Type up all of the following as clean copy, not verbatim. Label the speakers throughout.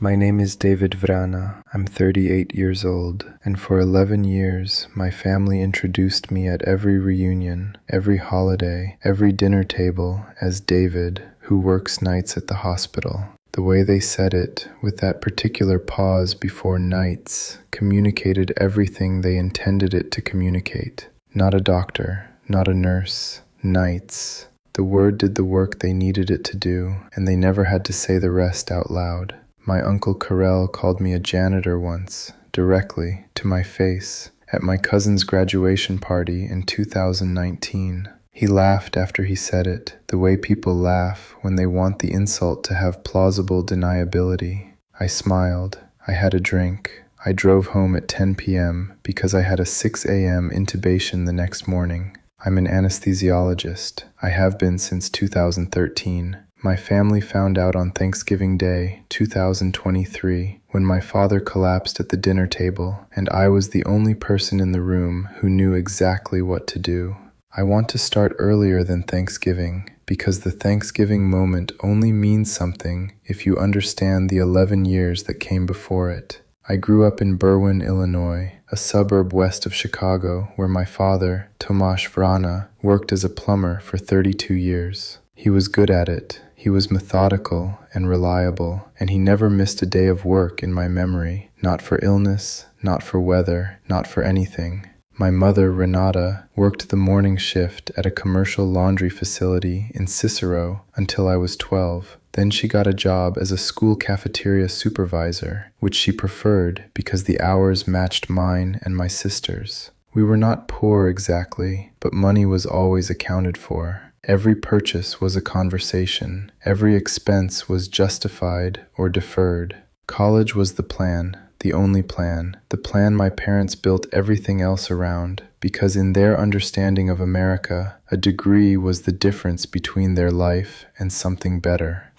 Speaker 1: My name is David Vrana. I'm 38 years old, and for 11 years, my family introduced me at every reunion, every holiday, every dinner table as David, who works nights at the hospital. The way they said it, with that particular pause before nights, communicated everything they intended it to communicate. Not a doctor, not a nurse, nights. The word did the work they needed it to do, and they never had to say the rest out loud. My uncle Karel called me a janitor once, directly, to my face, at my cousin's graduation party in 2019. He laughed after he said it, the way people laugh when they want the insult to have plausible deniability. I smiled. I had a drink. I drove home at 10 p.m. because I had a 6 a.m. intubation the next morning. I'm an anesthesiologist. I have been since 2013. My family found out on Thanksgiving Day, 2023, when my father collapsed at the dinner table, and I was the only person in the room who knew exactly what to do. I want to start earlier than Thanksgiving, because the Thanksgiving moment only means something if you understand the 11 years that came before it. I grew up in Berwyn, Illinois, a suburb west of Chicago, where my father, Tomasz Vrana, worked as a plumber for 32 years. He was good at it. He was methodical and reliable, and he never missed a day of work in my memory, not for illness, not for weather, not for anything. My mother, Renata, worked the morning shift at a commercial laundry facility in Cicero until I was 12. Then she got a job as a school cafeteria supervisor, which she preferred because the hours matched mine and my sister's. We were not poor exactly, but money was always accounted for. Every purchase was a conversation. Every expense was justified or deferred. College was the plan, the only plan, the plan my parents built everything else around, because in their understanding of America, a degree was the difference between their life and something better.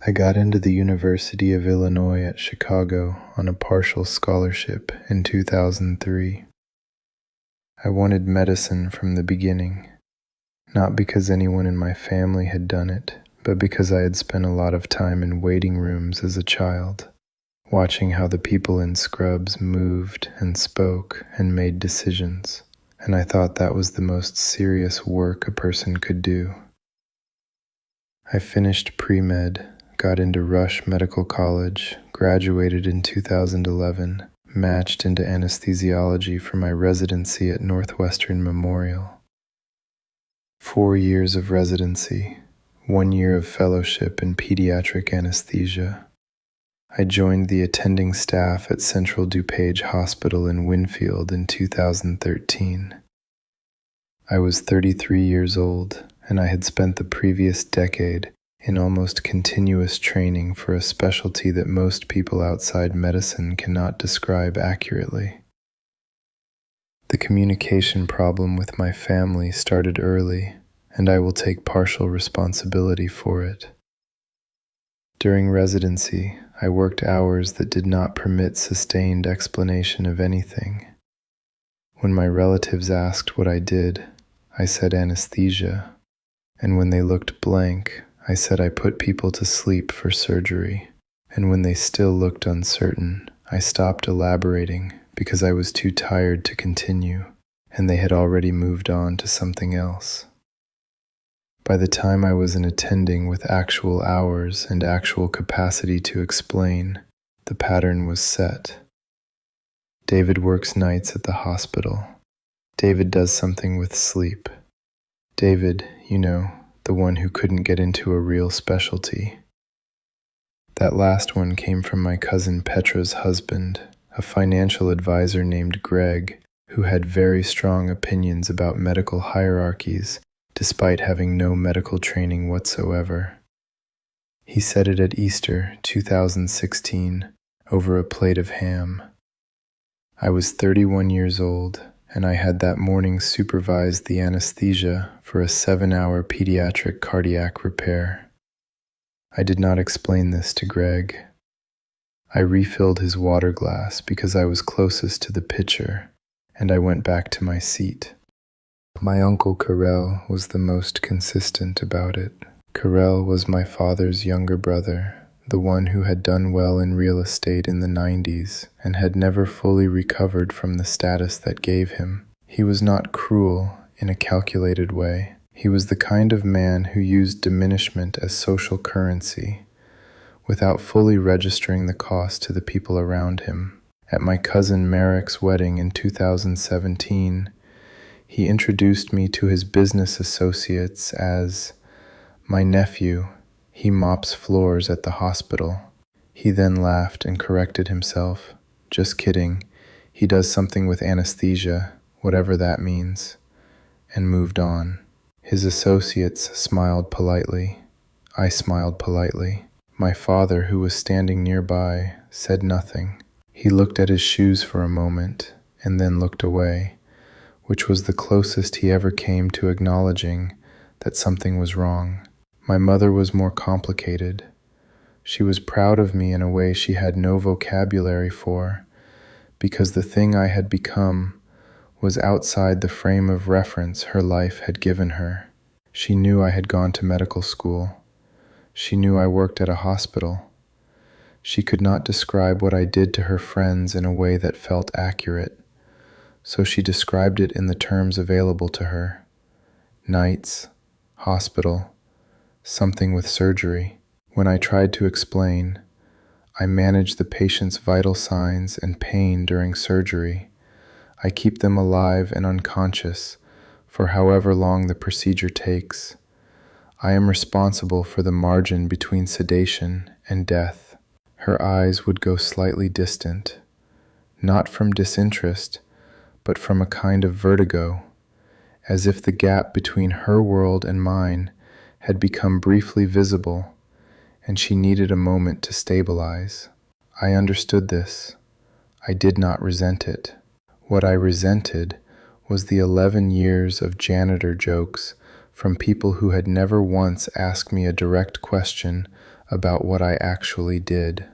Speaker 1: I got into the University of Illinois at Chicago on a partial scholarship in 2003. I wanted medicine from the beginning. Not because anyone in my family had done it, but because I had spent a lot of time in waiting rooms as a child, watching how the people in scrubs moved and spoke and made decisions, and I thought that was the most serious work a person could do. I finished pre-med, got into Rush Medical College, graduated in 2011, matched into anesthesiology for my residency at Northwestern Memorial. 4 years of residency, 1 year of fellowship in pediatric anesthesia. I joined the attending staff at Central DuPage Hospital in Winfield in 2013. I was 33 years old, and I had spent the previous decade in almost continuous training for a specialty that most people outside medicine cannot describe accurately. The communication problem with my family started early, and I will take partial responsibility for it. During residency, I worked hours that did not permit sustained explanation of anything. When my relatives asked what I did, I said anesthesia, and when they looked blank, I said I put people to sleep for surgery, and when they still looked uncertain, I stopped elaborating because I was too tired to continue, and they had already moved on to something else. By the time I was an attending with actual hours and actual capacity to explain, the pattern was set. David works nights at the hospital. David does something with sleep. David, the one who couldn't get into a real specialty. That last one came from my cousin Petra's husband, a financial advisor named Greg, who had very strong opinions about medical hierarchies, despite having no medical training whatsoever. He said it at Easter 2016 over a plate of ham. I was 31 years old, and I had that morning supervised the anesthesia for a 7-hour pediatric cardiac repair. I did not explain this to Greg. I refilled his water glass because I was closest to the pitcher, and I went back to my seat. My uncle Karel was the most consistent about it. Karel was my father's younger brother, the one who had done well in real estate in the 90s and had never fully recovered from the status that gave him. He was not cruel in a calculated way. He was the kind of man who used diminishment as social currency, without fully registering the cost to the people around him. At my cousin Merrick's wedding in 2017, he introduced me to his business associates as my nephew. He mops floors at the hospital. He then laughed and corrected himself. Just kidding. He does something with anesthesia, whatever that means, and moved on. His associates smiled politely. I smiled politely. My father, who was standing nearby, said nothing. He looked at his shoes for a moment and then looked away, which was the closest he ever came to acknowledging that something was wrong. My mother was more complicated. She was proud of me in a way she had no vocabulary for, because the thing I had become was outside the frame of reference her life had given her. She knew I had gone to medical school. She knew I worked at a hospital. She could not describe what I did to her friends in a way that felt accurate, so she described it in the terms available to her. Nights, hospital, something with surgery. When I tried to explain, I manage the patient's vital signs and pain during surgery. I keep them alive and unconscious for however long the procedure takes. I am responsible for the margin between sedation and death. Her eyes would go slightly distant, not from disinterest, but from a kind of vertigo, as if the gap between her world and mine had become briefly visible, and she needed a moment to stabilize. I understood this. I did not resent it. What I resented was the 11 years of janitor jokes from people who had never once asked me a direct question about what I actually did.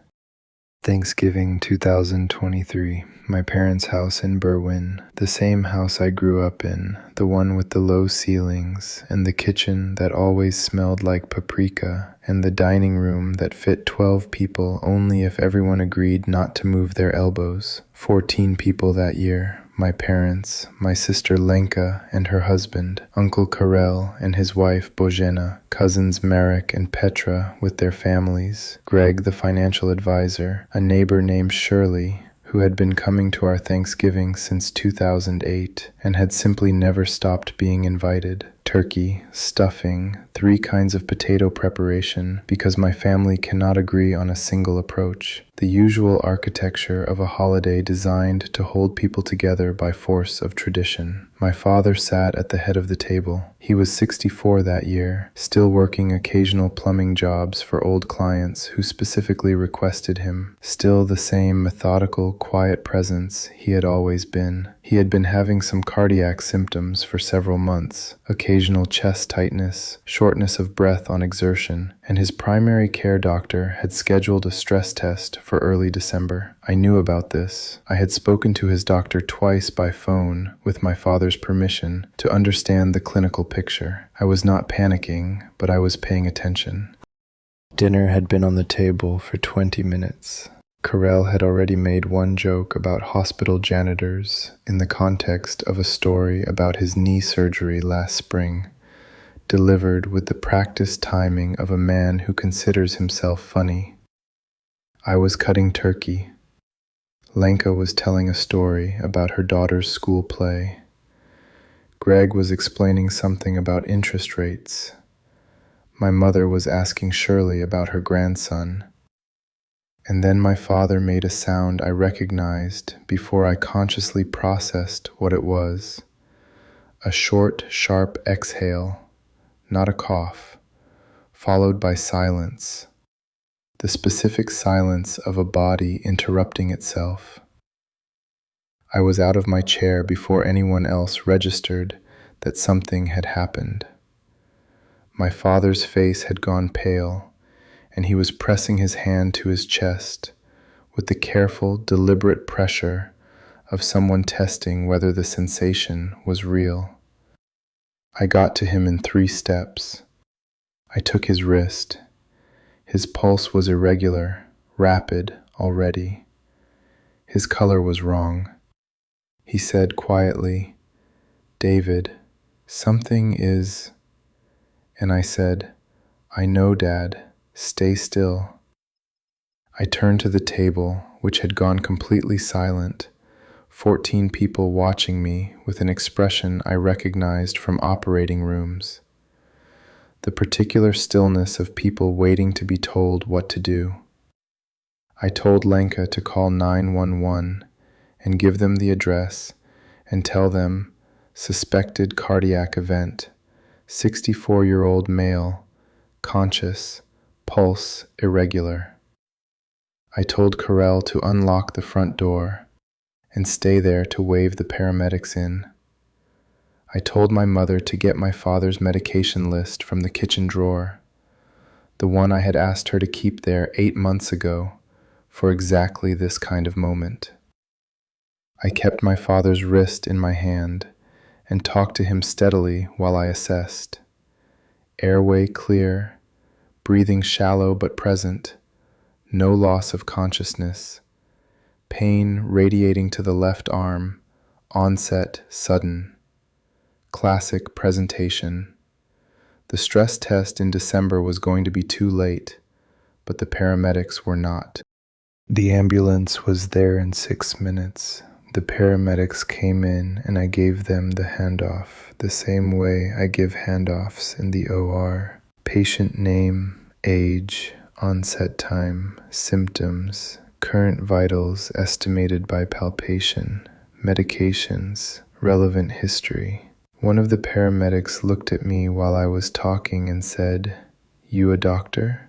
Speaker 1: Thanksgiving 2023, my parents' house in Berwyn, the same house I grew up in, the one with the low ceilings, and the kitchen that always smelled like paprika, and the dining room that fit 12 people only if everyone agreed not to move their elbows. 14 people that year. My parents, my sister Lenka and her husband, Uncle Karel and his wife Bojena, cousins Marek and Petra with their families, Greg the financial advisor, a neighbor named Shirley, who had been coming to our Thanksgiving since 2008 and had simply never stopped being invited. Turkey, stuffing, 3 kinds of potato preparation because my family cannot agree on a single approach. The usual architecture of a holiday designed to hold people together by force of tradition. My father sat at the head of the table. He was 64 that year, still working occasional plumbing jobs for old clients who specifically requested him. Still the same methodical, quiet presence he had always been. He had been having some cardiac symptoms for several months, occasional chest tightness, shortness of breath on exertion, and his primary care doctor had scheduled a stress test for early December. I knew about this. I had spoken to his doctor twice by phone, with my father's permission, to understand the clinical picture. I was not panicking, but I was paying attention. Dinner had been on the table for 20 minutes. Karel had already made one joke about hospital janitors in the context of a story about his knee surgery last spring, delivered with the practiced timing of a man who considers himself funny. I was cutting turkey. Lenka was telling a story about her daughter's school play. Greg was explaining something about interest rates. My mother was asking Shirley about her grandson. And then my father made a sound I recognized before I consciously processed what it was. A short, sharp exhale, not a cough, followed by silence. The specific silence of a body interrupting itself. I was out of my chair before anyone else registered that something had happened. My father's face had gone pale, and he was pressing his hand to his chest with the careful, deliberate pressure of someone testing whether the sensation was real. I got to him in 3 steps. I took his wrist. His pulse was irregular, rapid already. His color was wrong. He said quietly, "David, something is..." And I said, "I know, Dad. Stay still." I turned to the table, which had gone completely silent, 14 people watching me with an expression I recognized from operating rooms. The particular stillness of people waiting to be told what to do. I told Lenka to call 911 and give them the address and tell them, suspected cardiac event, 64-year-old male, conscious, pulse irregular. I told Karel to unlock the front door and stay there to wave the paramedics in. I told my mother to get my father's medication list from the kitchen drawer, the one I had asked her to keep there 8 months ago for exactly this kind of moment. I kept my father's wrist in my hand and talked to him steadily while I assessed. Airway clear, breathing shallow but present, no loss of consciousness, pain radiating to the left arm, onset sudden. Classic presentation. The stress test in December was going to be too late, but the paramedics were not. The ambulance was there in 6 minutes. The paramedics came in and I gave them the handoff, the same way I give handoffs in the OR. Patient name, age, onset time, symptoms, current vitals estimated by palpation, medications, relevant history. One of the paramedics looked at me while I was talking and said, "You a doctor?"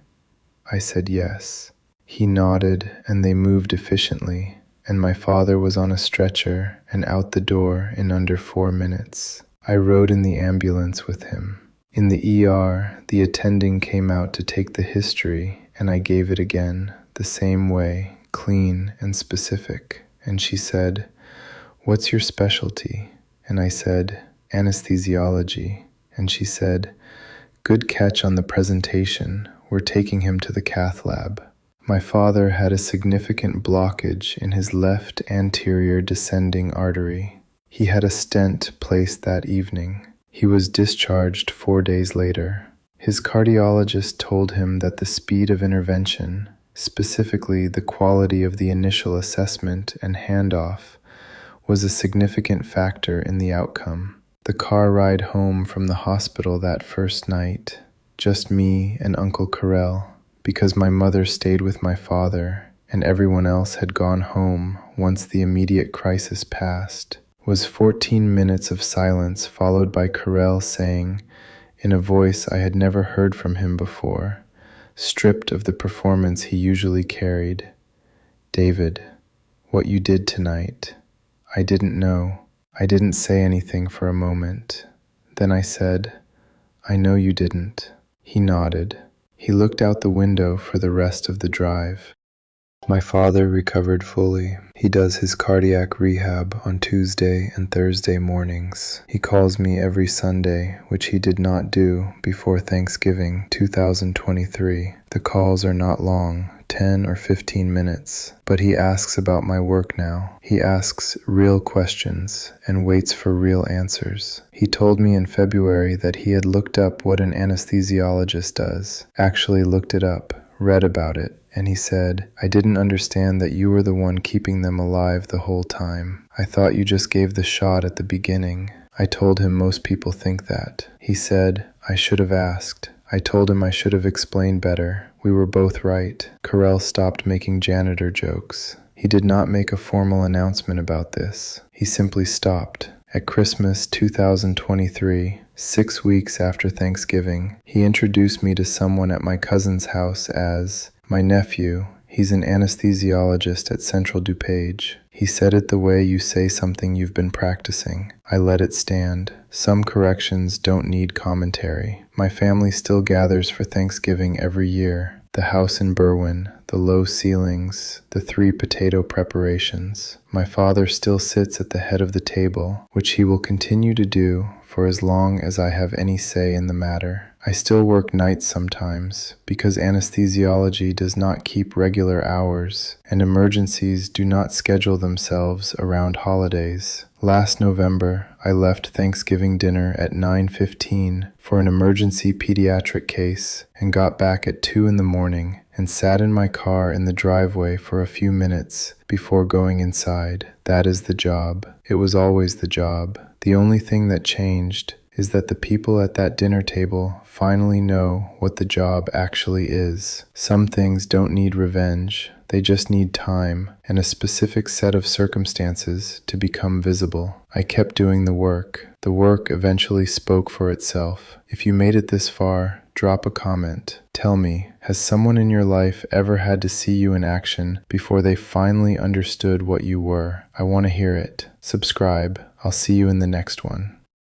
Speaker 1: I said yes. He nodded and they moved efficiently, and my father was on a stretcher and out the door in under 4 minutes. I rode in the ambulance with him. In the ER, the attending came out to take the history, and I gave it again, the same way, clean and specific. And she said, "What's your specialty?" And I said, "Anesthesiology." And she said, "Good catch on the presentation. We're taking him to the cath lab." My father had a significant blockage in his left anterior descending artery. He had a stent placed that evening. He was discharged 4 days later. His cardiologist told him that the speed of intervention, specifically the quality of the initial assessment and handoff, was a significant factor in the outcome. The car ride home from the hospital that first night, just me and Uncle Karel, because my mother stayed with my father and everyone else had gone home once the immediate crisis passed, was 14 minutes of silence followed by Karel saying, in a voice I had never heard from him before, stripped of the performance he usually carried, "David, what you did tonight, I didn't know." I didn't say anything for a moment. Then I said, "I know you didn't." He nodded. He looked out the window for the rest of the drive. My father recovered fully. He does his cardiac rehab on Tuesday and Thursday mornings. He calls me every Sunday, which he did not do before Thanksgiving 2023. The calls are not long, 10 or 15 minutes, but he asks about my work now. He asks real questions and waits for real answers. He told me in February that he had looked up what an anesthesiologist does, actually looked it up, read about it, and he said, "I didn't understand that you were the one keeping them alive the whole time. I thought you just gave the shot at the beginning." I told him most people think that. He said, "I should have asked." I told him I should have explained better. We were both right. Karel stopped making janitor jokes. He did not make a formal announcement about this. He simply stopped. At Christmas 2023, 6 weeks after Thanksgiving, he introduced me to someone at my cousin's house as my nephew. He's an anesthesiologist at Central DuPage. He said it the way you say something you've been practicing. I let it stand. Some corrections don't need commentary. My family still gathers for Thanksgiving every year. The house in Berwyn, the low ceilings, the 3 potato preparations. My father still sits at the head of the table, which he will continue to do for as long as I have any say in the matter. I still work nights sometimes because anesthesiology does not keep regular hours and emergencies do not schedule themselves around holidays. Last November, I left Thanksgiving dinner at 9:15 for an emergency pediatric case and got back at 2 in the morning and sat in my car in the driveway for a few minutes before going inside. That is the job. It was always the job. The only thing that changed is that the people at that dinner table finally know what the job actually is. Some things don't need revenge. They just need time and a specific set of circumstances to become visible. I kept doing the work. The work eventually spoke for itself. If you made it this far, drop a comment. Tell me, has someone in your life ever had to see you in action before they finally understood what you were? I want to hear it. Subscribe. I'll see you in the next one.